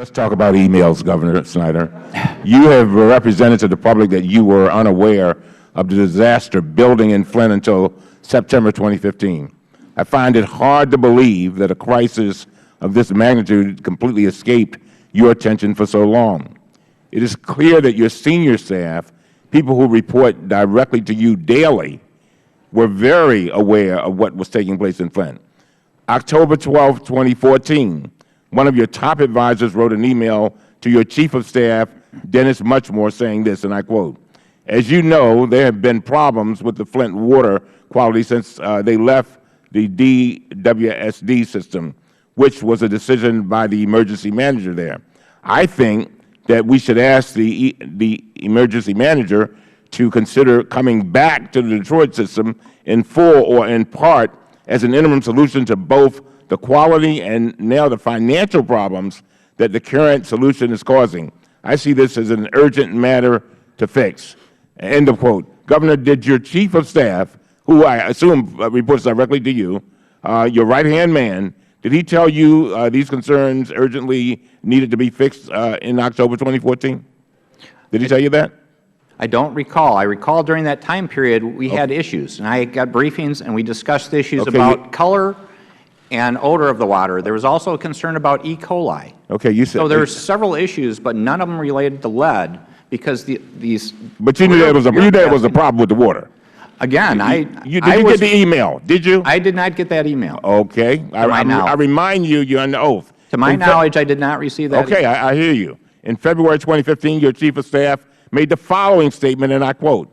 Let's talk about emails, Governor Snyder. You have represented to the public that you were unaware of the disaster building in Flint until September 2015. I find it hard to believe that a crisis of this magnitude completely escaped your attention for so long. It is clear that your senior staff, people who report directly to you daily, were very aware of what was taking place in Flint. October 12, 2014, one of your top advisors wrote an email to your Chief of Staff, Dennis Muchmore, saying this, and I quote, "As you know, there have been problems with the Flint water quality since they left the DWSD system, which was a decision by the emergency manager there. I think that we should ask the emergency manager to consider coming back to the Detroit system in full or in part as an interim solution to both the quality and now the financial problems that the current solution is causing. I see this as an urgent matter to fix." End of quote. Governor, did your Chief of Staff, who I assume reports directly to you, your right-hand man, did he tell you these concerns urgently needed to be fixed in October 2014? Did he tell you that? I don't recall. I recall during that time period we had issues, and I got briefings and we discussed issues about color and odor of the water. There was also a concern about E. coli. Okay, you said so. There were several issues, but none of them related to lead because these. But you knew there was a problem with the water. Again, did you get the email? Did you? I did not get that email. Okay, I remind you, you're under oath. To my knowledge, I did not receive that. Okay, I hear you. In February 2015, your Chief of Staff made the following statement, and I quote,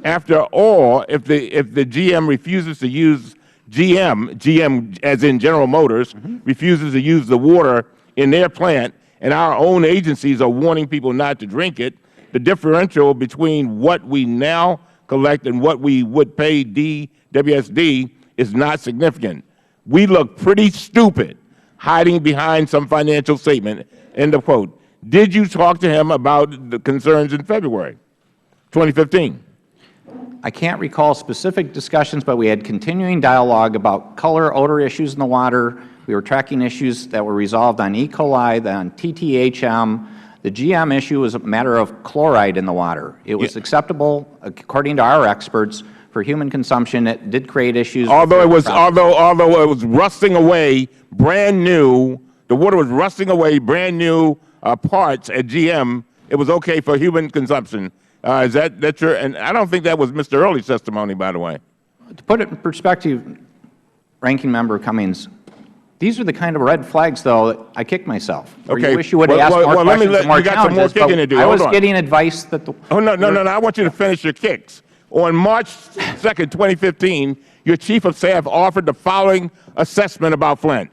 "After all, if the GM refuses to use GM as in General Motors, refuses to use the water in their plant, and our own agencies are warning people not to drink it, the differential between what we now collect and what we would pay DWSD is not significant. We look pretty stupid hiding behind some financial statement." End of quote. Did you talk to him about the concerns in February 2015? I can't recall specific discussions, but we had continuing dialogue about color, odor issues in the water. We were tracking issues that were resolved on E. coli, on TTHM. The GM issue was a matter of chloride in the water. It was acceptable, according to our experts, for human consumption. It did create issues. Although it was rusting away, brand new, the water was rusting away, brand new parts at GM, it was okay for human consumption. Is that true? And I don't think that was Mr. Early's testimony, by the way. To put it in perspective, Ranking Member Cummings, these are the kind of red flags, though, that I kicked myself. Okay. You wish you would have asked more questions and more challenges, but I was getting advice that the... Oh, no, I want you to finish your kicks. On March 2nd, 2015, your Chief of Staff offered the following assessment about Flint.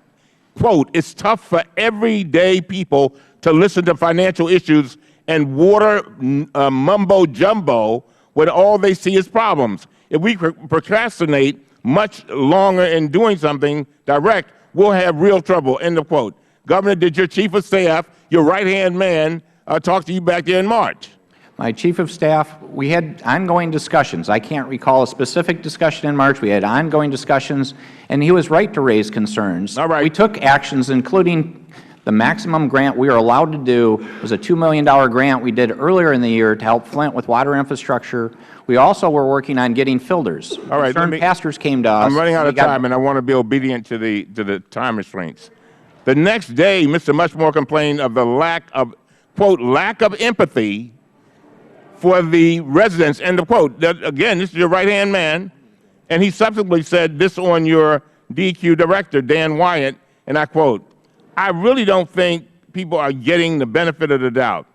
Quote, "It's tough for everyday people to listen to financial issues and water mumbo-jumbo when all they see is problems. If we procrastinate much longer in doing something direct, we'll have real trouble." End of quote. Governor, did your Chief of Staff, your right-hand man, talk to you back there in March? My Chief of Staff, we had ongoing discussions. I can't recall a specific discussion in March. We had ongoing discussions, and he was right to raise concerns. All right. We took actions, including the maximum grant we were allowed to do was a $2 million grant we did earlier in the year to help Flint with water infrastructure. We also were working on getting filters. All right, concerned pastors came to us. I'm running out of time, and I want to be obedient to the time restraints. The next day, Mr. Muchmore complained of the lack of, quote, "lack of empathy for the residents," end of quote. Again, this is your right-hand man, and he subsequently said this on your DQ director, Dan Wyatt, and I quote, "I really don't think people are getting the benefit of the doubt.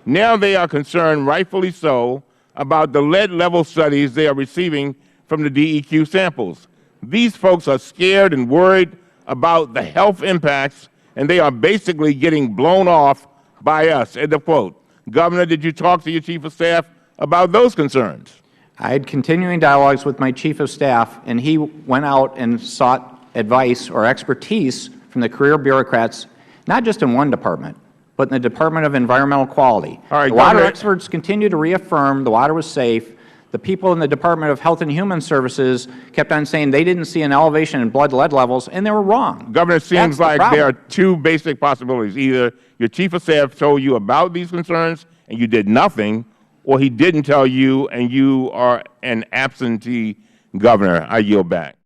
Now they are concerned, rightfully so, about the lead level studies they are receiving from the DEQ samples. These folks are scared and worried about the health impacts, and they are basically getting blown off by us," end of quote. Governor, did you talk to your Chief of Staff about those concerns? I had continuing dialogues with my Chief of Staff, and he went out and sought advice or expertise from the career bureaucrats, not just in one department, but in the Department of Environmental Quality. All right, the water Governor, experts continue to reaffirm the water was safe. The people in the Department of Health and Human Services kept on saying they didn't see an elevation in blood lead levels, and they were wrong. Governor, it seems That's the like there are problem. two basic possibilities. Either your chief of staff told you about these concerns and you did nothing, or he didn't tell you and you are an absentee governor. I yield back.